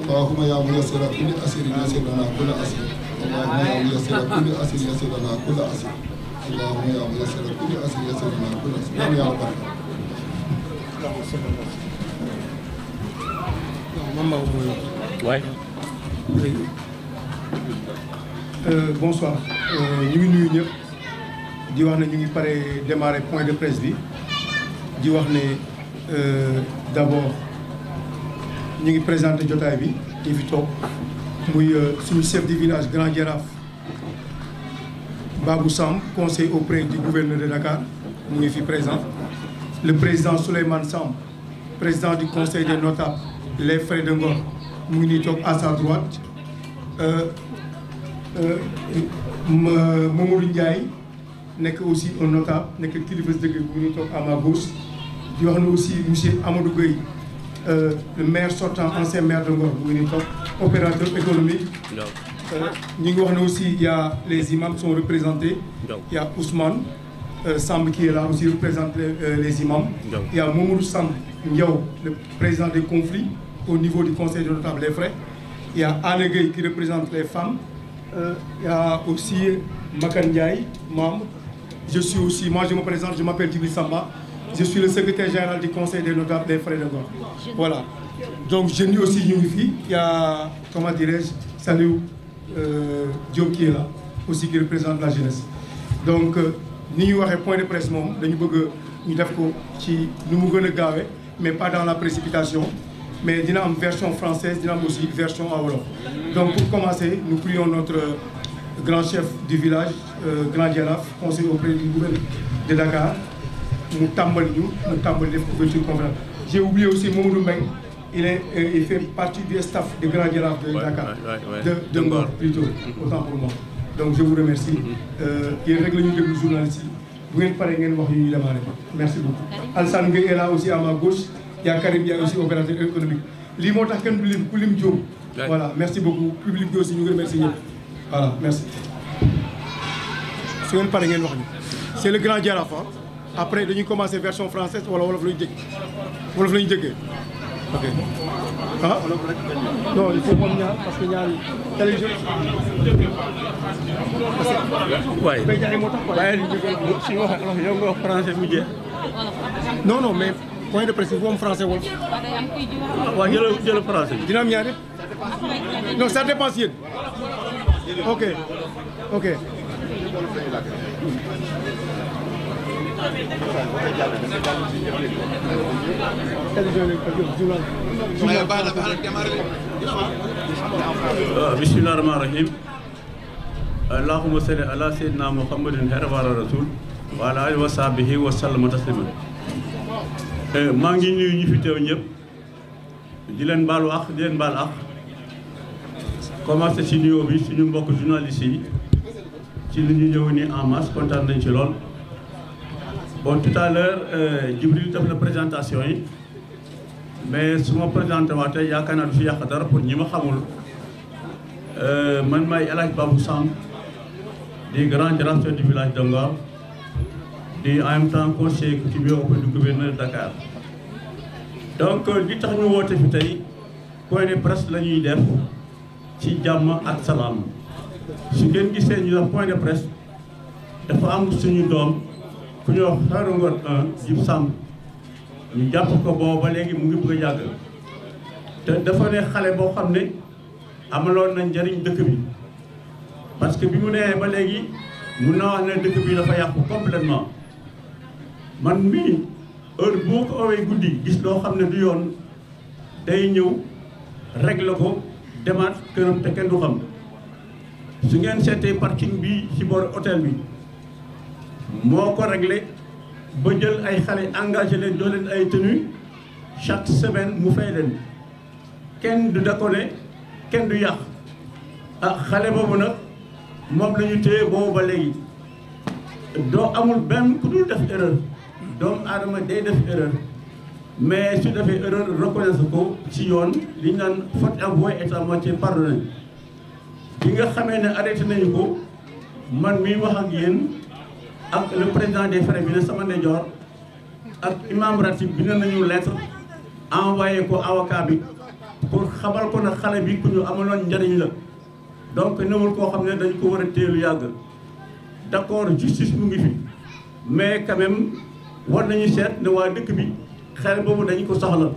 اللهم يا ميسر كل أسير يسر لنا كل أسير اللهم يا ميسر كل أسير يسر لنا كل أسير اللهم يا ميسر كل أسير يسر لنا كل أسير يا رب. Ouais. Bonsoir. Ñu ngi nuyu ñëpp di wax ne ñu ngi pare démarrer point de presse bi di wax ne d'abord ñu ngi présenter jotaay bi ñu fi toog muy suñu chef du village Grand Jaraaf Babou Samb conseiller auprès du gouverneur de Dakar mu ngi fi présent. Le président Souleymane Samb président du conseil des notables les frères de Ngor mu ngi nii toog à sa droite. Mamadou Ndiaye nekk aussi un notable nekk kilifa dëgg bu ñu toog à ma gauche di wax ne aussi monsieur Amadou Gueye le maire sortant ancien maire de Ngor bu ñu toog opérateur économique. ñu ngi wax ne aussi il y a les imams sont représentés. Il y a Ousmane Samb qui est là aussi représente les imams. Il y a Mamadou Samb Ndiaw le président des conflits au niveau du conseil des notables les frères. Il y a Anne Gueye qui représente les femmes. Il y a aussi Makan Ndiaye, membre. Je suis aussi, moi je me présente, je m'appelle Djibril Samba. Je suis le secrétaire général du conseil des notables des frères de Ngor. Voilà. Donc je dis aussi Youngifi. Il y a, comment dirais-je, Salou Diop qui est là, aussi qui représente la jeunesse. Donc, nous avons un point de presse, nous avons mais pas dans la précipitation. Mais il y a une version française, il y a aussi une version à Wolof. Donc pour commencer, nous prions notre grand chef du village, Grand Jaraaf, conseiller auprès du gouverneur de Dakar, nous tambali les couvertures conférence. J'ai oublié aussi Mamadou Mbeng, il fait partie du staff de Grand Jaraaf de Dakar, de Ngor plutôt, autant pour moi. Donc je vous remercie. Il règle le journaliste. Vous êtes paré ngeen wax yu démarrer. Merci beaucoup. Alassane Gueye est là aussi à ma gauche. Il y a Karim Dia aussi opérateur économique. Lii moo tax kenn du lim ku lim jóom. Voilà, merci beaucoup. Public bi aussi ñu ngi remercier ñëpp. Voilà, merci. Su ngeen paree ngeen wax ñu. C'est le Grand Jaraaf. Après dañuy commencer version française wala wolof la ñu jëkk. Wolof la ñu jëkkee. OK. Ah non, il faut moom ñaar parce que ñaar télévision. Ouais. Waaye si wax yow nga wax français mu jeex. Non non, mais point de presse bu am français wolof. Waaw jël français bi. Dina am ñaari. Non, ça dépend yéen. OK. OK. Bismillah ar-Rahman ar-Rahim. Allahumma salli ala sayyidina Muhammadin xerwara rasul wa ala alihi wa sahbihi wa sallam tasliman. Maa ngi nuyu ñi fi teew ñëpp di leen baalu àq di leen baal àq commencé ci nuyoo bi suñu mbokk journaliste yi ci li ñu ñëw nii en masse kontaan nañ ci lool. Bon, tout à l'heure Djibril def na présentation yi mais su ma présenté waatee yaakaar naa du fi yàq dara pour ñi ma xamul man maay El Hadj Babou Samb di grand jaraaf du village de Ngor di en même temps conseiller coutumier auprès du gouverneur de Dakar. Donc li tax ñu woote fi tey point de presse la ñuy def ci jàmm ak salaam su ngeen gisee ñu def point de presse dafa am suñu doom ku ñuy wax Xaaru Ngor 1 Djib Samb ñu jàpp ko boobu ba léegi mu ngi bëgg a yàgg te dafa ne xale boo xam ne amaloon na njëriñ dëkk bi parce que bi mu nee ba léegi mun na wax ne dëkk bi dafa yàqu complètement man mii heure boo ko owee guddi gis loo xam ne du yoon day ñëw régler ko demaat këram te kenn du xam su ngeen seetee parking bi ci boor hôtel bi moo ko réglé ba jël ay xale engagé leen doo leen ay tenue chaque semaine mu fay leen kenn du déconné kenn du yàq ah xale boobu nag moom la ñu téye boobu ba léegi doo amul benn ku dul def erreur doomu aadama day def erreur mais su defee erreur reconnaître ko ci yoon li ñu naan faute avouée est à moitié pardonnée bi nga xamee ne arrêté nañu ko man mii wax ak yéen ak le président des frères bi ne sama ndeyjoor ak imam ratib bi ne nañu lettre envoyé ko avocat bi pour xamal ko na xale bi ku ñu amaloon njariñ la donc newul koo xam ne dañ ko war a teelu yàgg d'accord justice mu ngi fi mais quand même war nañu seet ne waa dëkk bi xale boobu dañu ko soxla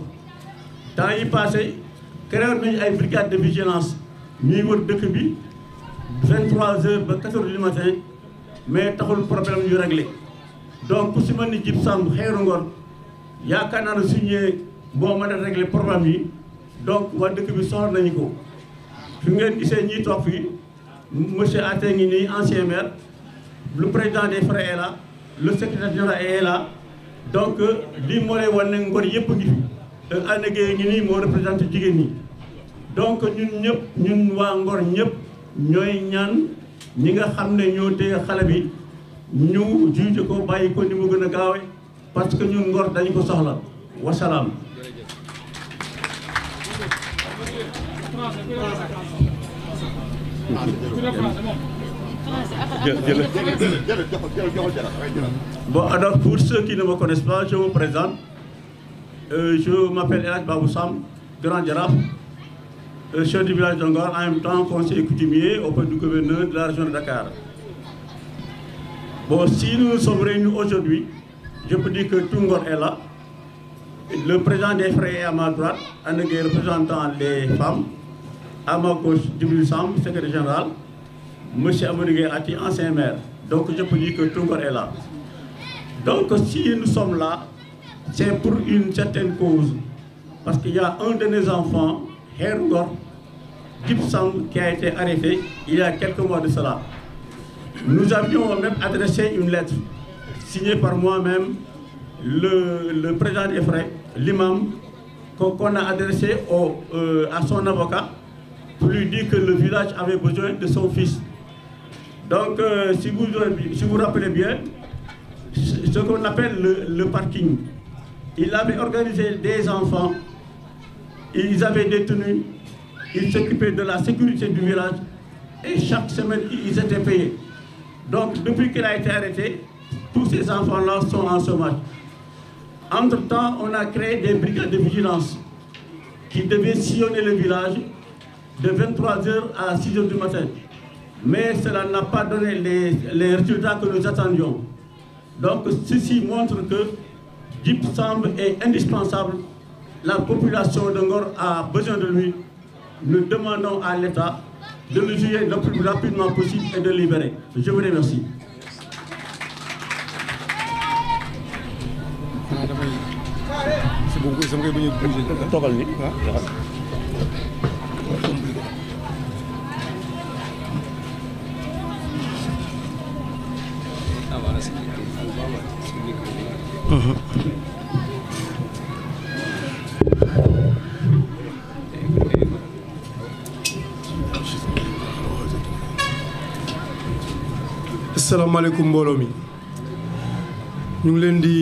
temps yi passé créé nañu ay brigade de vigilance ñuy wër dëkk bi 23h ba 4h du matin mais taxul problème yu réglé donc ku si mel ni Djib Samb Xeeru Ngor yaakaar naa ne su ñëwee boo mën a régler problème yi donc waa dëkk bi soxla nañu ko fi ngeen gisee ñiy toog fii monsieur Até ngi nii ancien maire le président des frères est là le secrétaire général est là donc lii moo lay wan ne Ngor yëpp ngi fi Anna Gueye ngi nii moo représenté jigéen ñi donc ñun waa Ngor ñëpp ñooy ñaan ñi nga xam ne ñoo téye xale bi ñu juge ko bàyyi ko ni mu gën a gaawe parce que ñun Ngor dañu ko soxla wasalaam. Bon, alors pour ceux qui ne me connaissent pas, je me présente. Je m'appelle El Hadj Babou Samb, Grand Jaraaf, chef du village de Ngor, en même temps conseiller coutumier auprès du gouverneur de la région de Dakar. Bon, si nous sommes réunis aujourd'hui, je peux dire que tout Ngor est là. Le président des frères est à ma droite, Anna Gueye représentant les femmes. À ma gauche, Djibril Samb, secrétaire général. Monsieur Amadou Gueye Aty, ancien maire. Donc je peux dire que tout Ngor est là. Donc si nous sommes là, c'est pour une certaine cause. Parce qu'il y a un de nos enfants, Xeeru Ngor, Djib Samb, qui a été arrêté il y a quelques mois de cela. Nous avions même adressé une lettre signée par moi-même, le président des frères, l'imam, qu'on a adressé à son avocat pour lui dire que le village avait besoin de son fils. Donc, si vous vous rappelez bien, ce qu'on appelle le parking, il avait organisé des enfants, ils avaient détenu, ils s'occupaient de la sécurité du village et chaque semaine, ils étaient payés. Donc, depuis qu'il a été arrêté, tous ces enfants-là sont en chômage. Entre-temps, on a créé des brigades de vigilance qui devaient sillonner le village de 23h à 6h du matin. Mais cela n'a pas donné les résultats que nous attendions. Donc, ceci montre que Djib Samb est indispensable. La population de Ngor a besoin de lui. Nous demandons à l'État de le juger le plus rapidement possible et de le libérer. Je vous remercie. Asalaamaaleykum mbooloo mi ñu ngi leen di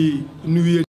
nuyu